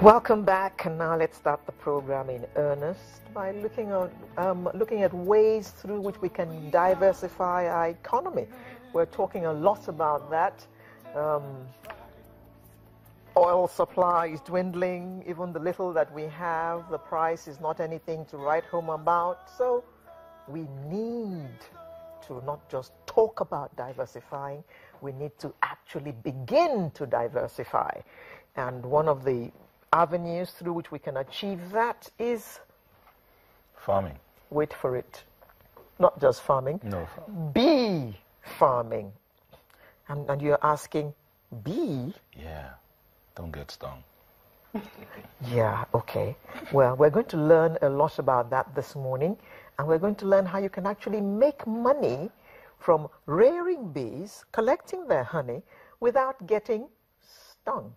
Welcome back, and now let's start the program in earnest by looking at ways through which we can diversify our economy. We're talking a lot about that. Oil supply is dwindling. Even the little that we have, the price is not anything to write home about. So we need to not just talk about diversifying, we need to actually begin to diversify. And one of the avenues through which we can achieve that is farming. Wait for it. Not just farming. No. Bee farming. And you're asking, bee? Yeah. Don't get stung. Yeah, okay. Well, we're going to learn a lot about that this morning, and we're going to learn how you can actually make money from rearing bees, collecting their honey, without getting stung.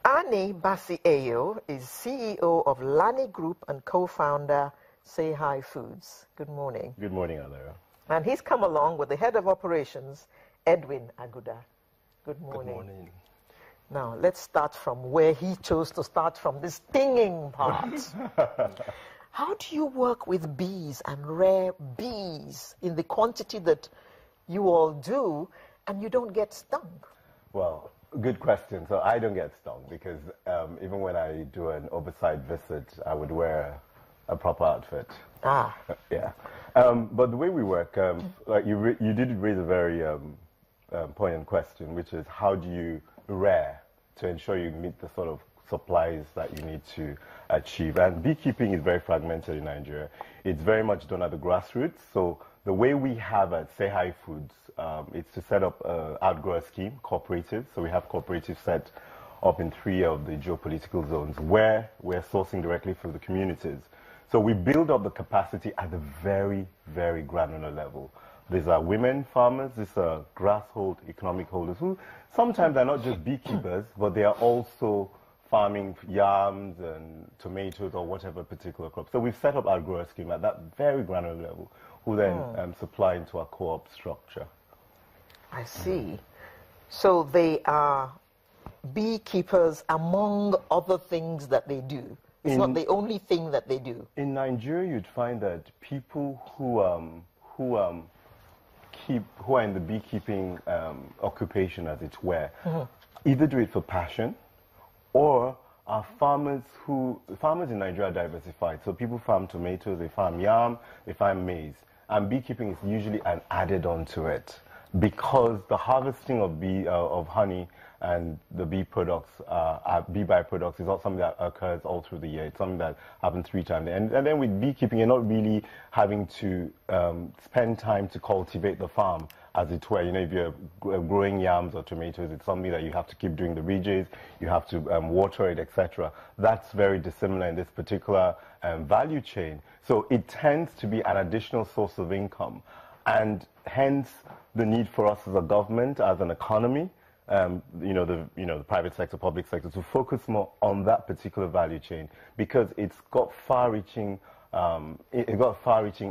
Annie Basieyo is CEO of Lani Group and co-founder Sehai Foods. Good morning. Good morning, Alera. And he's come along with the head of operations, Edwin Aguda. Good morning. Good morning. Now, let's start from where he chose to start from, the stinging part. How do you work with bees and rare bees in the quantity that you all do, and you don't get stung? Well, good question. So I don't get stung because even when I do an oversight visit, I would wear a proper outfit. Ah. Yeah. But the way we work, like you did raise a very poignant question, which is how do you rear to ensure you meet the sort of supplies that you need to achieve. And beekeeping is very fragmented in Nigeria. It's very much done at the grassroots. So the way we have at Sehai Foods is to set up an outgrower scheme, cooperatives. So we have cooperatives set up in 3 of the geopolitical zones where we're sourcing directly from the communities. So we build up the capacity at the very, very granular level. These are women farmers, these are grasshold economic holders who sometimes are not just beekeepers, but they are also farming yams and tomatoes or whatever particular crop. So we've set up our grower scheme at that very granular level, who then supply into our co-op structure. I see. So they are beekeepers among other things that they do. It's not the only thing that they do. In Nigeria, you'd find that people who are in the beekeeping occupation, as it were, either do it for passion, or are farmers in Nigeria are diversified. So people farm tomatoes, they farm yam, they farm maize, and beekeeping is usually an added on to it, because the harvesting of honey and the bee products, bee byproducts, is not something that occurs all through the year. It's something that happens 3 times. And then with beekeeping, you're not really having to spend time to cultivate the farm, as it were. You know, if you're growing yams or tomatoes, it's something that you have to keep doing the ridges, you have to water it, etc. That's very dissimilar in this particular value chain. So it tends to be an additional source of income, and hence the need for us as a government, as an economy, the private sector, public sector, to focus more on that particular value chain, because it's got far-reaching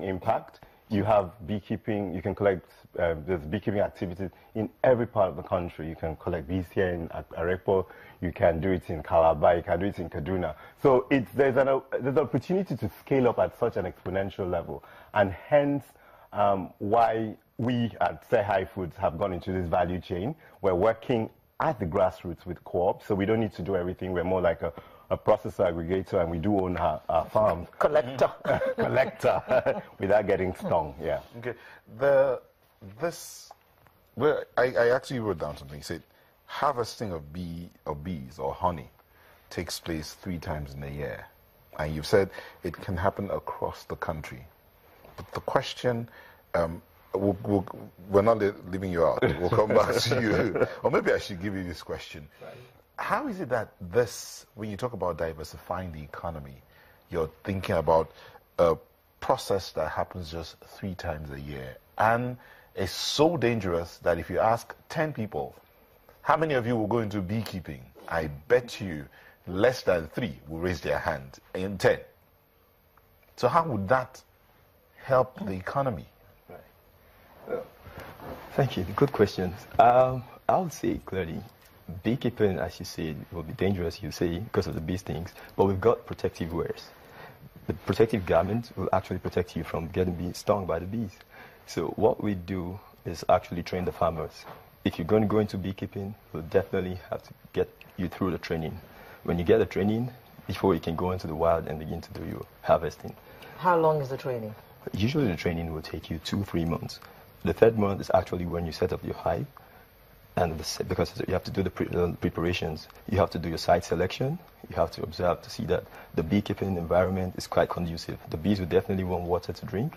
impact. You have beekeeping. You can collect. There's beekeeping activities in every part of the country. You can collect bees here in Arepo. You can do it in Calabar. You can do it in Kaduna. So there's an opportunity to scale up at such an exponential level, and hence why we at Sehai Foods have gone into this value chain. We're working at the grassroots with co-ops, so we don't need to do everything. We're more like a processor aggregator, and we do own our farms. Collector. Collector, without getting stung, yeah. Okay. I actually wrote down something. It said, harvesting of bees or honey takes place 3 times in a year. And you've said it can happen across the country. But the question, we're not leaving you out. We'll come back to you. Or maybe I should give you this question. Right. How is it that when you talk about diversifying the economy, you're thinking about a process that happens just 3 times a year, and it's so dangerous that if you ask 10 people, how many of you will go into beekeeping? I bet you less than 3 will raise their hand in 10. So how would that help the economy? Right. Thank you. Good questions. I would say clearly, beekeeping, as you say, will be dangerous, you say, because of the bee stings, but we've got protective wears. The protective garment will actually protect you from getting stung by the bees. So what we do is actually train the farmers. If you're going to go into beekeeping, we'll definitely have to get you through the training. When you get the training, before you can go into the wild and begin to do your harvesting. How long is the training? Usually the training will take you 2-3 months. The third month is actually when you set up your hive, and because you have to do the preparations, you have to do your site selection, you have to observe to see that the beekeeping environment is quite conducive. The bees will definitely want water to drink.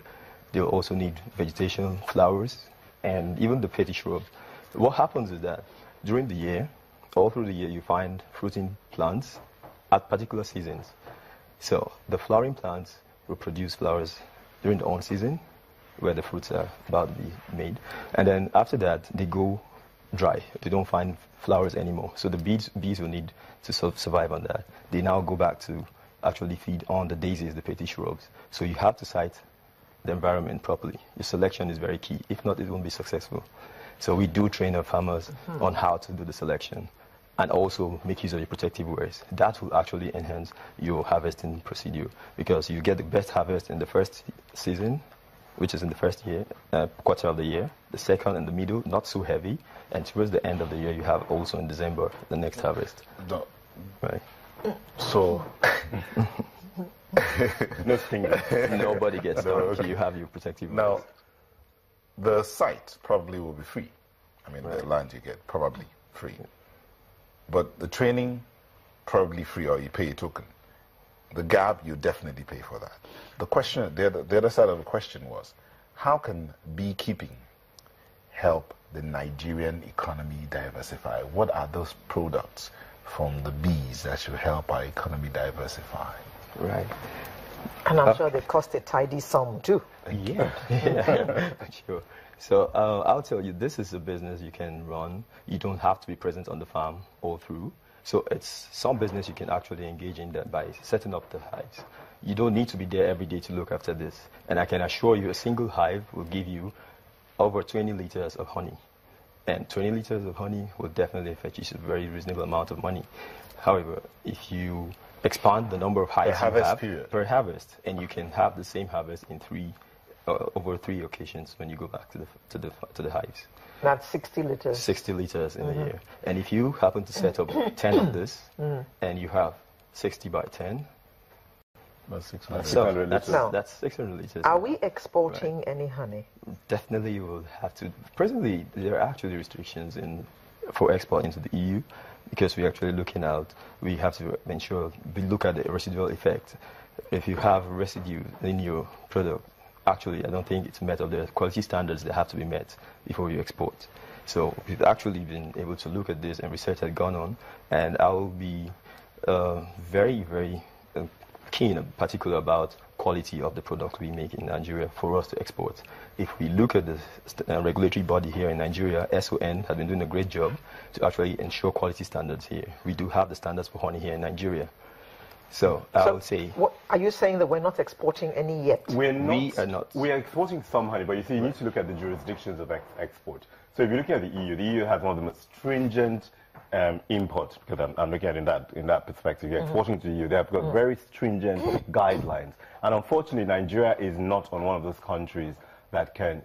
They'll also need vegetation, flowers, and even the petty shrubs. What happens is that during the year, all through the year, you find fruiting plants at particular seasons. So the flowering plants will produce flowers during the on season, where the fruits are about to be made. And then after that, they go dry. They don't find flowers anymore. So the bees will need to survive on that. They now go back to actually feed on the daisies, the petty shrubs. So you have to site the environment properly. Your selection is very key. If not, it won't be successful. So we do train our farmers on how to do the selection and also make use of your protective wears. That will actually enhance your harvesting procedure because you get the best harvest in the first season, which is in the first year, quarter of the year. The second and the middle, not so heavy. And towards the end of the year, you have also in December, the next harvest. No. Right. So... No stinging. Nobody gets stung. Okay. You have your protective Now, wears. the site probably will be free. I mean, the land you get, probably free. But the training, probably free or you pay a token. The gap, you definitely pay for that. The question, the other side of the question was, how can beekeeping help the Nigerian economy diversify? What are those products from the bees that should help our economy diversify? Right. And I'm sure they cost a tidy sum too. Yeah. Yeah. Sure. So I'll tell you, this is a business you can run. You don't have to be present on the farm all through. So it's some business you can actually engage in that by setting up the hives. You don't need to be there every day to look after this. And I can assure you a single hive will give you over 20 liters of honey. And 20 liters of honey will definitely fetch you a very reasonable amount of money. However, if you expand the number of hives you have per harvest, and you can have the same harvest in over 3 occasions when you go back to the hives. That's 60 liters. 60 liters in a year. And if you happen to set up 10 of this, and you have 60 by 10, That's 600. so liters. that's 600 liters. Are we exporting any honey? Definitely you will have to. Presently, there are actually restrictions for export into the EU because we're actually looking out. We have to ensure, we look at the residual effect. If you have residue in your product, actually, I don't think it's met of the quality standards that have to be met before you export. So we've actually been able to look at this and research has gone on, and I will be very, very keen in particular about quality of the product we make in Nigeria for us to export. If we look at the regulatory body here in Nigeria, SON has been doing a great job to actually ensure quality standards here. We do have the standards for honey here in Nigeria. So I would say... What, are you saying that we're not exporting any yet? We are not. We are exporting some honey, but you see, you need to look at the jurisdictions of export. So if you're looking at the EU has one of the most stringent import, because I'm looking at it in that perspective. You're exporting to the EU, they have got very stringent guidelines. And unfortunately, Nigeria is not on one of those countries that can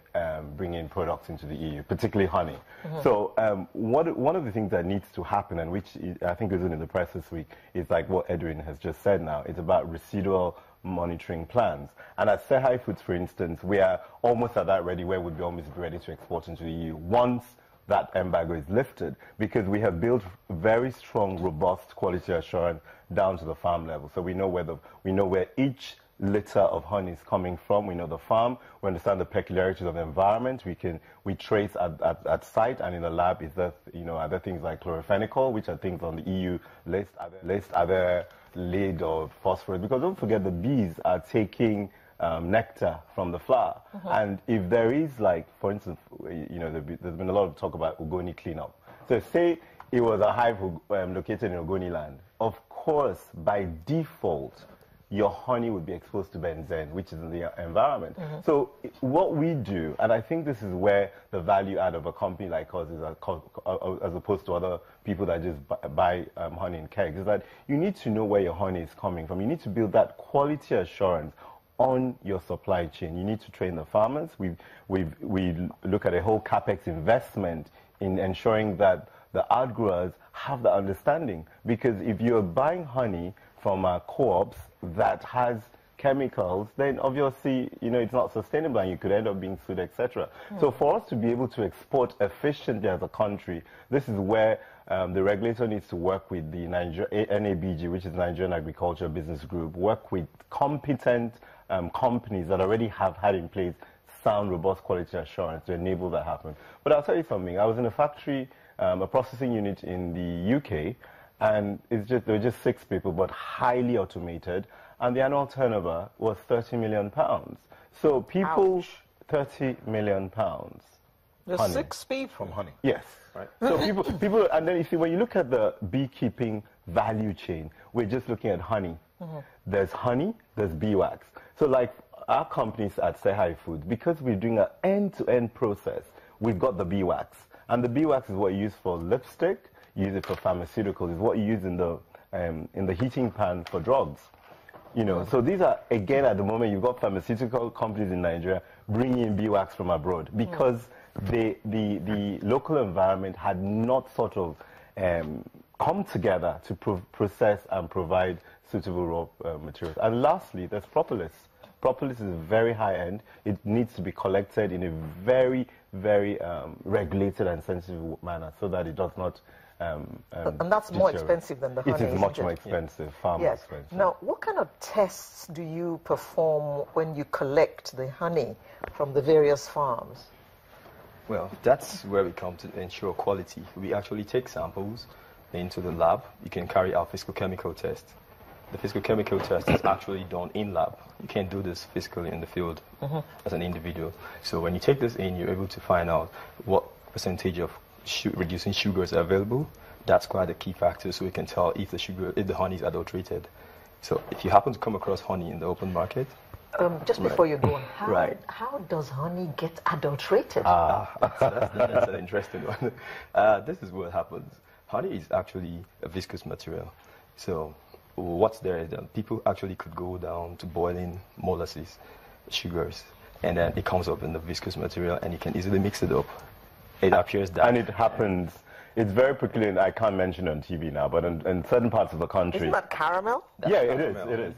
bring in products into the EU, particularly honey. So one of the things that needs to happen, and which I think is in the press this week, is like what Edwin has just said now. It's about residual monitoring plans. And at Sehai Foods, for instance, we are almost at that ready where we'd be almost ready to export into the EU once that embargo is lifted, because we have built very strong, robust quality assurance down to the farm level. So we know where each liter of honey is coming from. We know the farm. We understand the peculiarities of the environment. We trace at site, and in the lab is that other things like chlorophenicol, which are things on the EU list, other lead or phosphorus. Because don't forget, the bees are taking nectar from the flower. And if there is, like, for instance, there's been a lot of talk about Ogoni cleanup. So say it was a hive located in Ogoni land. Of course, by default, your honey would be exposed to benzene, which is in the environment. So what we do, and I think this is where the value add of a company like us is as opposed to other people that just buy honey in kegs, is that you need to know where your honey is coming from. You need to build that quality assurance on your supply chain. You need to train the farmers. We look at a whole capex investment in ensuring that the outgrowers have the understanding. Because if you're buying honey from co-ops that has chemicals, then obviously, it's not sustainable and you could end up being sued, etc. So for us to be able to export efficiently as a country, this is where the regulator needs to work with the NABG, which is Nigerian Agricultural Business Group, work with competent companies that already have had in place sound, robust quality assurance to enable that happen. But I'll tell you something. I was in a factory, a processing unit in the UK, and there were just 6 people, but highly automated, and the annual turnover was £30 million. So people, Ouch. £30 million. There's honey. 6 people. From honey. Yes. Right. So people, and then you see, when you look at the beekeeping value chain, we're just looking at honey. There's honey, there's beeswax. So like our companies at Sehai Foods, because we're doing an end-to-end process, we've got the beeswax. And the beeswax is what you use for lipstick, you use it for pharmaceuticals, is what you use in the heating pan for drugs. So these are, again, at the moment, you've got pharmaceutical companies in Nigeria bringing in beeswax from abroad because the local environment had not sort of come together to process and provide suitable raw materials. And lastly, there's propolis. Propolis is very high end. It needs to be collected in a very, very regulated and sensitive manner so that it does not and that's more expensive than the honey. It is much more expensive, far more expensive. Now, what kind of tests do you perform when you collect the honey from the various farms? Well, that's where we come to ensure quality. We actually take samples into the lab. You can carry out physical chemical test. The physical chemical test is actually done in lab. You can't do this physically in the field as an individual. So when you take this in, you're able to find out what percentage of reducing sugars are available. That's quite a key factor, so we can tell if the honey is adulterated. So if you happen to come across honey in the open market, just before you go on, how does honey get adulterated? That's an interesting one. This is what happens. Honey is actually a viscous material. So what's there is that people actually could go down to boiling molasses, sugars, and then it comes up in the viscous material, and you can easily mix it up. It appears that. And it happens. It's very peculiar, and I can't mention it on TV now, but in certain parts of the country. Isn't that caramel? Yeah, it is.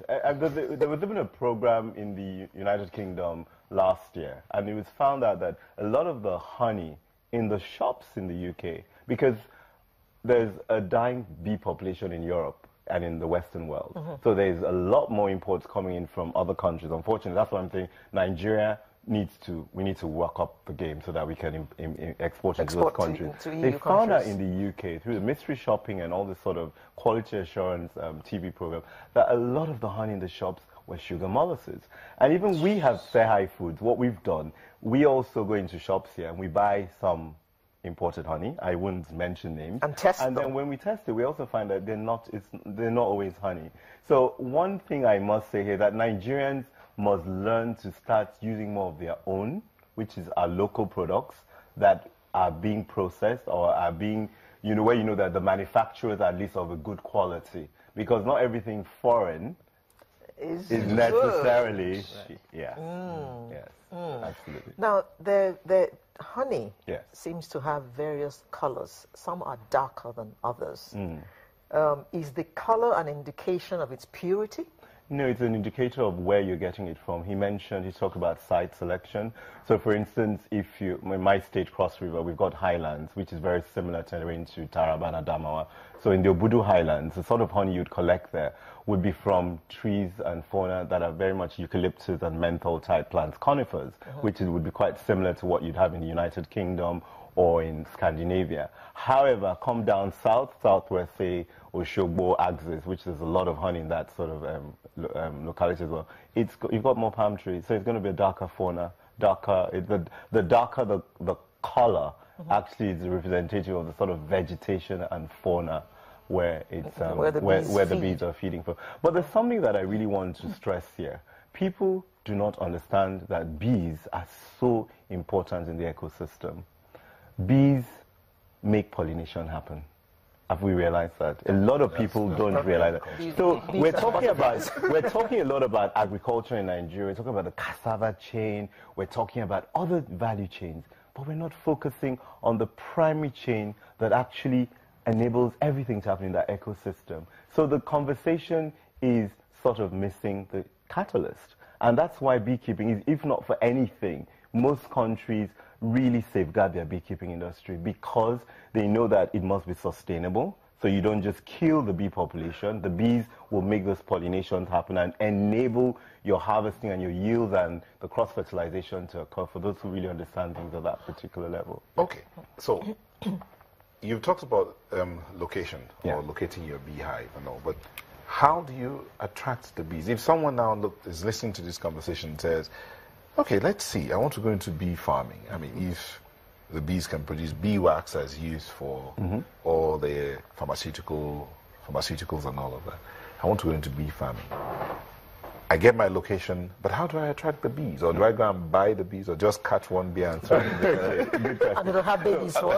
There was even a program in the United Kingdom last year, and it was found out that a lot of the honey in the shops in the UK, because there's a dying bee population in Europe and in the Western world. So there's a lot more imports coming in from other countries. Unfortunately, that's why I'm saying Nigeria we need to work up the game so that we can export into those countries. They found out in the UK, through the mystery shopping and all this sort of quality assurance TV program, that a lot of the honey in the shops were sugar molasses. And even we have Sehai Foods. What we've done, we also go into shops here and we buy some imported honey. I wouldn't mention names. And test them. And then when we test it, we also find that they're not always honey. So one thing I must say here, that Nigerians must learn to start using more of their own, which is our local products that are being processed or are being, where that the manufacturers are at least of a good quality. Because not everything foreign is necessarily, yes, absolutely. Now, the honey seems to have various colors. Some are darker than others. Is the color an indication of its purity? No, it's an indicator of where you're getting it from. He talked about site selection. So for instance, in my state, Cross River, we've got highlands, which is very similar to Taraba and Adamawa. So in the Obudu highlands, the sort of honey you'd collect there would be from trees and fauna that are very much eucalyptus and menthol type plants, conifers, which would be quite similar to what you'd have in the United Kingdom or in Scandinavia. However, come down southwest, say, Oshogbo, Axis, which there's a lot of honey in that sort of locality as well. You've got more palm trees, so it's going to be a darker fauna. The darker the color actually is representative of the sort of vegetation and fauna where it's Where the where the bees bees are feeding from. But there's something that I really want to stress here. People do not understand that bees are so important in the ecosystem. Bees make pollination happen. Have we realized that? A lot of people don't realize that. So we're talking a lot about agriculture in Nigeria. We're talking about the cassava chain. We're talking about other value chains, but we're not focusing on the primary chain that actually enables everything to happen in that ecosystem. So the conversation is sort of missing the catalyst. And that's why beekeeping is, if not for anything, most countries really safeguard their beekeeping industry because they know that it must be sustainable. So you don't just kill the bee population. The bees will make those pollinations happen and enable your harvesting and your yields and the cross-fertilization to occur for those who really understand things at that particular level. Okay, so you've talked about location or locating your beehive and all, but how do you attract the bees? If someone now is listening to this conversation and says, okay, let's see, I want to go into bee farming. I mean, if the bees can produce beeswax as used for all the pharmaceuticals and all of that, I want to go into bee farming. I get my location, but how do I attract the bees? Or do I go and buy the bees, or just catch one bee and throw it in the And it'll have babies. So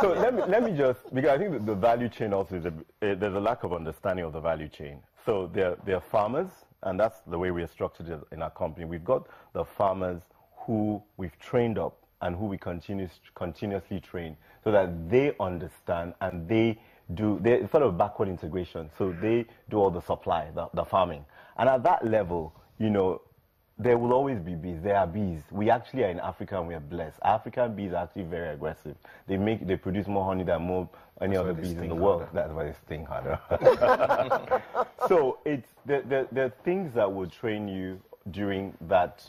let me just, because I think the value chain also is there's a lack of understanding of the value chain. So there are farmers, and that's the way we are structured in our company. We've got the farmers who we've trained up and who we continuously train so that they understand and they're sort of backward integration. So they do all the supply, the farming. And at that level, you know, there will always be bees. There are bees. We actually are in Africa and we are blessed. African bees are actually very aggressive. They produce more honey than any other bees in the world. That's why they sting harder. So there are things that will train you during that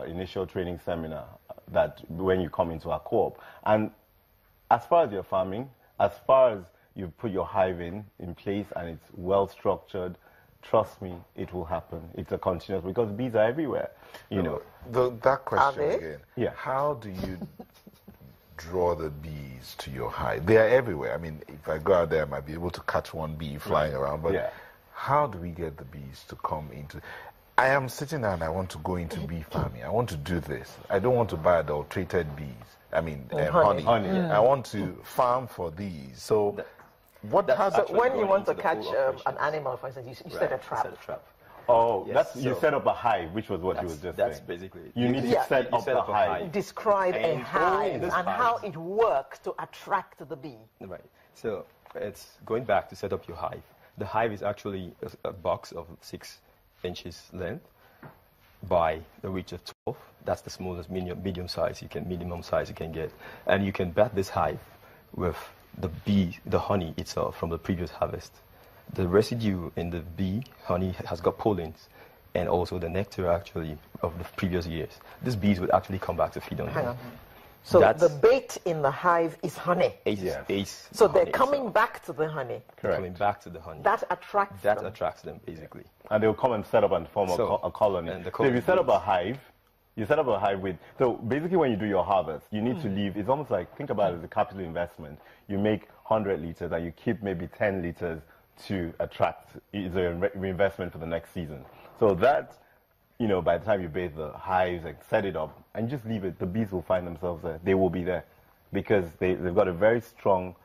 initial training seminar that when you come into our co-op. And as far as your farming, as far as you put your hive in place and it's well structured, trust me, it will happen. It's a continuous, because bees are everywhere, you know. That question again. Yeah. How do you draw the bees to your hive? They are everywhere. I mean, if I go out there, I might be able to catch one bee flying around, but how do we get the bees to come into... I am sitting there and I want to go into bee farming. I want to do this. I don't want to buy adulterated bees. I mean, honey. I want to farm for these. So... when you want to catch an animal, for instance, you set a trap. Oh, yes, you set up a hive, which was what you were just saying. That's basically it. You need to set up a hive. Describe a hive and how it works to attract the bee. Right. So it's going back to set up your hive. The hive is actually a box of 6 inches length by the reach of 12. That's the smallest minimum size you can get. And you can bat this hive with the honey itself from the previous harvest. The residue in the bee honey has got pollens and also the nectar actually of the previous years. These bees would actually come back to feed on them. So the bait in the hive is honey. So they're coming back to the honey. Correct. Coming back to the honey. That attracts them. That attracts them, basically. And they'll come and set up and form a colony. So if you set up a hive, so basically when you do your harvest, you need to leave, it's almost like, think about it as a capital investment. You make 100 liters and you keep maybe 10 liters to attract a reinvestment for the next season. So that, you know, by the time you bathe the hives and set it up and just leave it, the bees will find themselves there. They will be there because they've got a very strong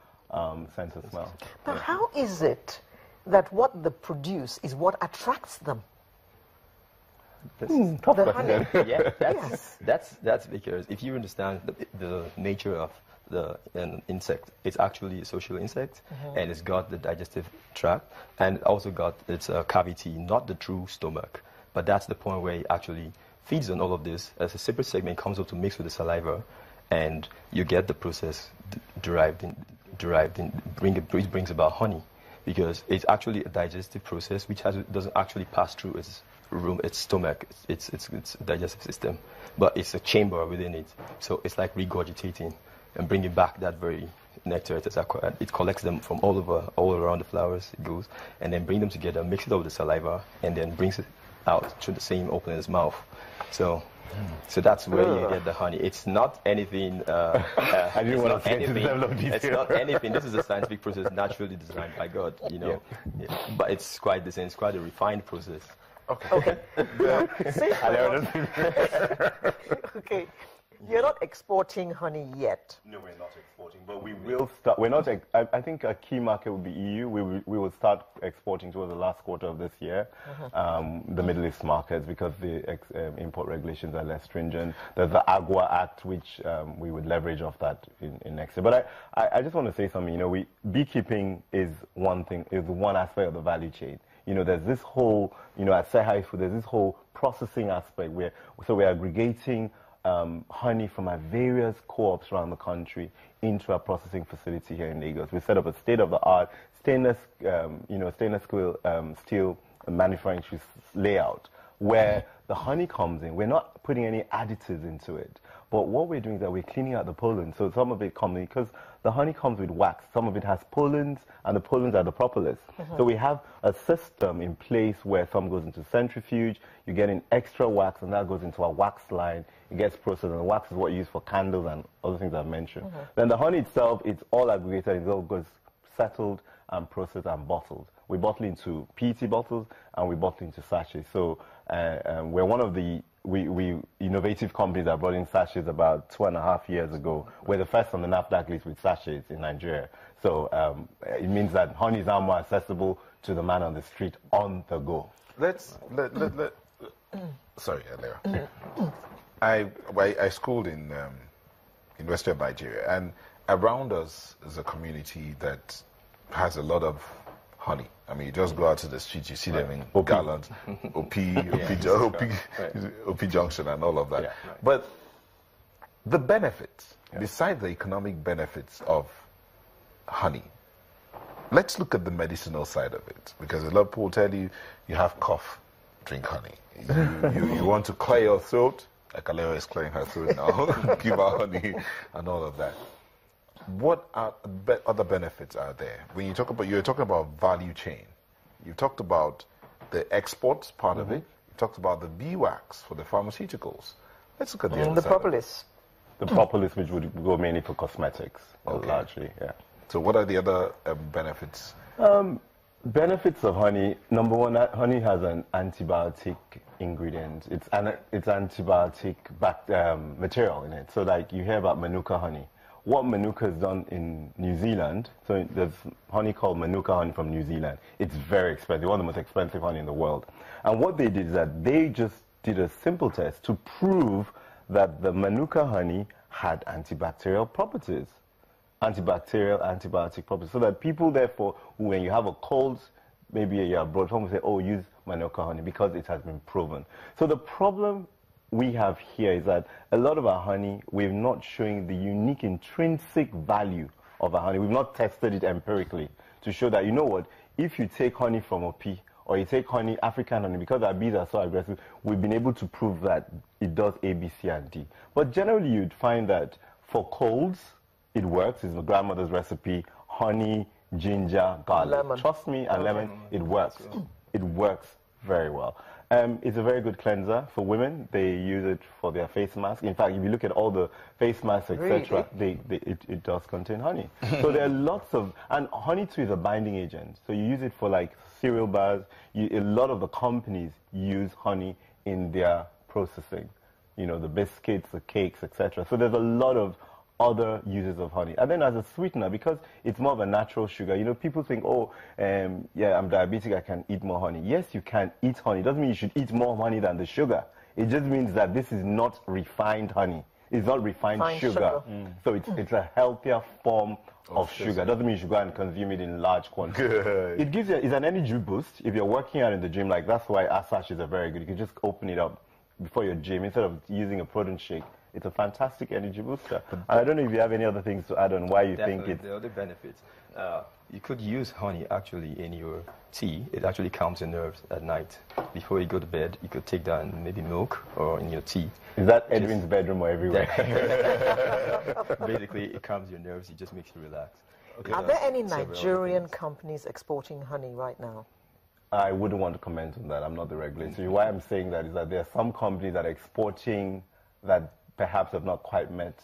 sense of smell. But how is it that what they produce is what attracts them? Tough question. That's because if you understand the nature of an insect, it's actually a social insect, and it's got the digestive tract, and also got its cavity, not the true stomach. But that's the point where it actually feeds on all of this as a separate segment comes up to mix with the saliva, and you get the process which brings about honey, because it's actually a digestive process which doesn't actually pass through its stomach, its digestive system, but it's a chamber within it. So it's like regurgitating and bringing back that very nectar it has acquired. It collects them from all around the flowers. It goes and then bring them together, mix it up with the saliva, and then brings it out through the same opening as mouth. So So that's where you get the honey. It's not anything. I didn't want to say to the level of detail. It's not anything. This is a scientific process naturally designed by God, you know. Yeah. Yeah. But it's quite the same. It's quite a refined process. Okay. Okay. You're not exporting honey yet. No, we're not exporting, but we will start. We're not. I think a key market will be EU. We will start exporting towards the last quarter of this year. The Middle East markets, because the import regulations are less stringent. There's the AGWA Act, which we would leverage off that in next year. But I just want to say something. You know, beekeeping is one thing, is one aspect of the value chain. You know, there's this whole, you know, at Sehai Food, there's this whole processing aspect where we're aggregating honey from our various co-ops around the country into our processing facility here in Lagos. We set up a state-of-the-art stainless steel manufacturing layout where the honey comes in. We're not putting any additives into it, but what we're doing is that we're cleaning out the pollen. So some of it comes in, because the honey comes with wax. Some of it has pollens, and the pollens are the propolis. So we have a system in place where some goes into centrifuge, you get in extra wax, and that goes into a wax line. It gets processed, and the wax is what you use for candles and other things I've mentioned. Then the honey itself, it's all aggregated, it all goes settled and processed and bottled. We bottle into PET bottles, and we bottle into sachets. So we're one of the we innovative companies that brought in sachets about 2.5 years ago. We're the first on the NAFDAC list with sachets in Nigeria. So it means that honey is now more accessible to the man on the street on the go. Sorry, Alera. I schooled in University of Nigeria, and around us is a community that has a lot of honey. I mean, you just go out to the street, you see them in gallons, OP Junction and all of that. Yeah, right. But the benefits, besides the economic benefits of honey, let's look at the medicinal side of it. Because a lot of people tell you, you have cough, drink honey. You want to clear your throat, like Alera is clearing her throat now, give her honey and all of that. What other benefits are there? When you you're talking about value chain. You talked about the exports part of it. You talked about the bee wax for the pharmaceuticals. Let's look at the propolis. The propolis, which would go mainly for cosmetics, largely, yeah. So what are the other benefits? Benefits of honey. Number one, honey has an antibiotic ingredient. It's antibiotic material in it. So like you hear about Manuka honey. What Manuka has done in New Zealand, so there's honey called Manuka honey from New Zealand. It's very expensive, one of the most expensive honey in the world. And what they did is that they just did a simple test to prove that the Manuka honey had antibacterial properties. Antibiotic properties. So that people, therefore, when you have a cold, maybe you're abroad, home will say, oh, use Manuka honey, because it has been proven. So the problem we have here is that a lot of our honey, we're not showing the unique intrinsic value of our honey. We've not tested it empirically to show that, you know what, if you take honey from a pea, or you take honey, African honey, because our bees are so aggressive, we've been able to prove that it does A, B, C, and D. But generally, you'd find that for colds, it works. It's my grandmother's recipe, honey, ginger, garlic. Lemon. Trust me, and lemon, it works. It works very well. It's a very good cleanser for women. They use it for their face mask. In fact, if you look at all the face masks, etc., it does contain honey. So there are lots of, and honey too is a binding agent. So you use it for like cereal bars. A lot of the companies use honey in their processing. You know, the biscuits, the cakes, etc. So there's a lot of other uses of honey. And then as a sweetener, because it's more of a natural sugar, you know, people think, oh, yeah, I'm diabetic, I can eat more honey. Yes, you can eat honey. It doesn't mean you should eat more honey than the sugar. It just means that this is not refined honey. It's not refined sugar. So it's a healthier form of sugar. It doesn't mean you should go and consume it in large quantities. It gives you, it's an energy boost. If you're working out in the gym, like that's why our sachets are very good. You can just open it up before your gym instead of using a protein shake. It's a fantastic energy booster. And I don't know if you have any other things to add on why you think it's... The other benefits. You could use honey actually in your tea. It actually calms your nerves at night. Before you go to bed, you could take that in maybe milk or in your tea. Is that Edwin's bedroom or everywhere? Basically, it calms your nerves. It just makes you relax. Okay. Are there any Nigerian companies exporting honey right now? I wouldn't want to comment on that. I'm not the regulator. Why I'm saying that is that there are some companies that are exporting that perhaps have not quite met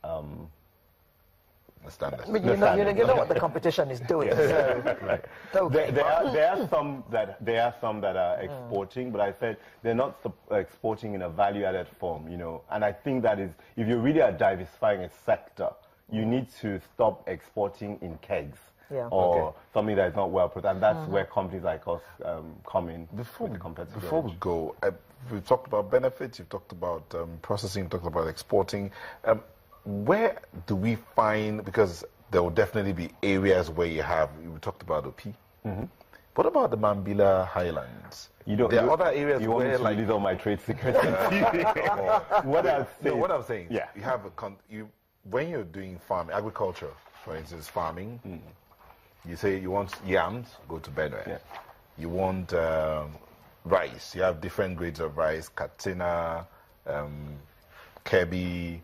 the standards. I mean, you know what the competition is doing. So. Right. Okay. There are some that are exporting, but I said they're not exporting in a value-added form, you know. And I think that is, if you really are diversifying a sector, you need to stop exporting in kegs. Yeah. Or something that is not well put, and that's where companies like us come in. Before Before we go, we've talked about benefits, you've talked about processing, talked about exporting. Where do we find, because there will definitely be areas where we talked about OP. What about the Mambila Highlands? There are other areas you want where, me to like, release all my trade secrets. What I'm saying, you have when you're doing farming, agriculture, for instance, farming. You say you want yams, go to Benue. Yeah. You want rice. You have different grades of rice: Katsina, Kebi,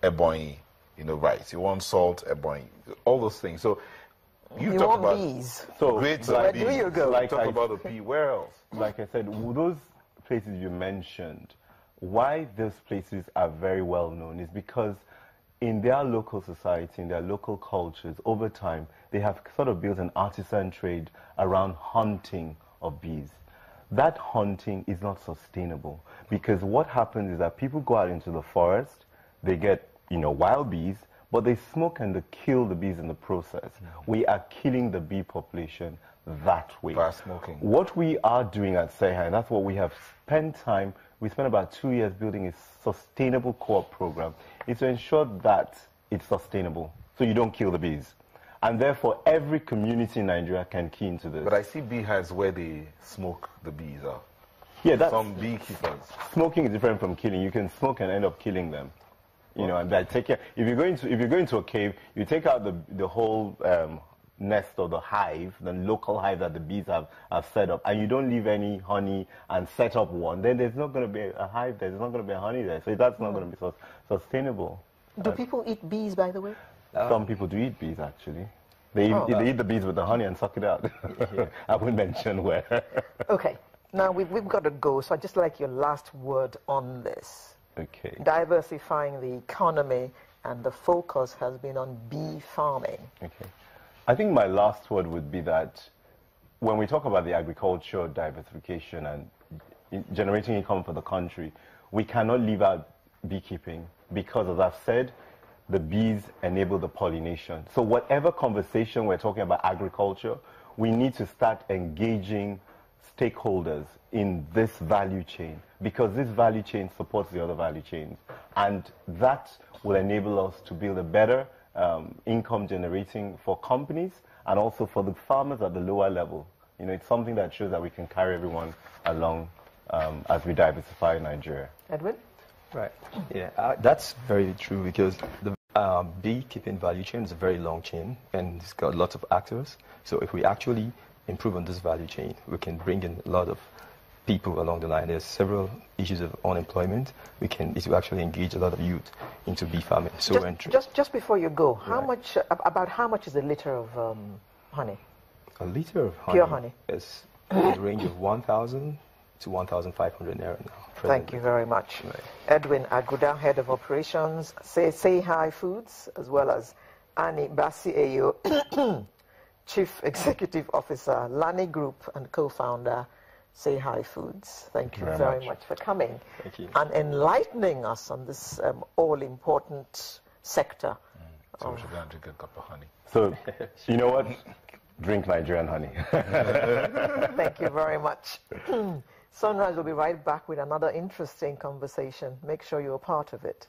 Ebonyi. Rice. You want salt, Ebonyi. All those things. So you talk about bees. So grades where of do bees. you go? Like talk about the pea. Where else? Like I said, those places you mentioned, why those places are very well known is because in their local society, in their local cultures, over time, they have sort of built an artisan trade around hunting of bees. That hunting is not sustainable because what happens is that people go out into the forest, they get, wild bees, but they smoke and they kill the bees in the process. We are killing the bee population that way. By smoking. What we are doing at Sehai, and that's what we have spent time, we spent about 2 years building a sustainable co-op program, is to ensure that it's sustainable, so you don't kill the bees. And therefore, every community in Nigeria can key into this. But I see beehives where they smoke the bees. Yeah, that's, some beekeepers. Smoking is different from killing. You can smoke and end up killing them. And that take care. If you go into a cave, you take out the whole nest or the hive, the local hive that the bees have set up, and you don't leave any honey and set up one, then there's not going to be a hive there. There's not going to be a honey there. So that's not going to be sustainable. Do people eat bees, by the way? Some people do eat bees, actually. They eat the bees with the honey and suck it out. I won't mention where. Okay. Now, we've got to go, so I'd just like your last word on this. Okay. Diversifying the economy, and the focus has been on bee farming. Okay. I think my last word would be that when we talk about the agriculture diversification and generating income for the country, we cannot leave out beekeeping because, as I've said, the bees enable the pollination. So whatever conversation we're talking about agriculture, we need to start engaging stakeholders in this value chain because this value chain supports the other value chains. And that will enable us to build a better income generating for companies and also for the farmers at the lower level. It's something that shows that we can carry everyone along as we diversify Nigeria. Edwin? Right. Yeah, that's very true because the beekeeping value chain is a very long chain and it's got lots of actors. So if we actually improve on this value chain, we can bring in a lot of people along the line. There's several issues of unemployment. We can actually engage a lot of youth into bee farming. So just before you go, how much is a liter of honey? A liter of honey, pure honey, is in the range of 1,000 to 1,500 naira now. Thank you very much. Right. Edwin Aguda, Head of Operations, Sehai Foods, as well as Annie Basi Ayo, Chief Executive Officer, Lani Group, and co-founder, Sehai Foods. Thank you very much for coming and enlightening us on this all-important sector. So we should go and drink a cup of honey. So, you know what? Drink Nigerian honey. Thank you very much. Sunrise will be right back with another interesting conversation. Make sure you're a part of it.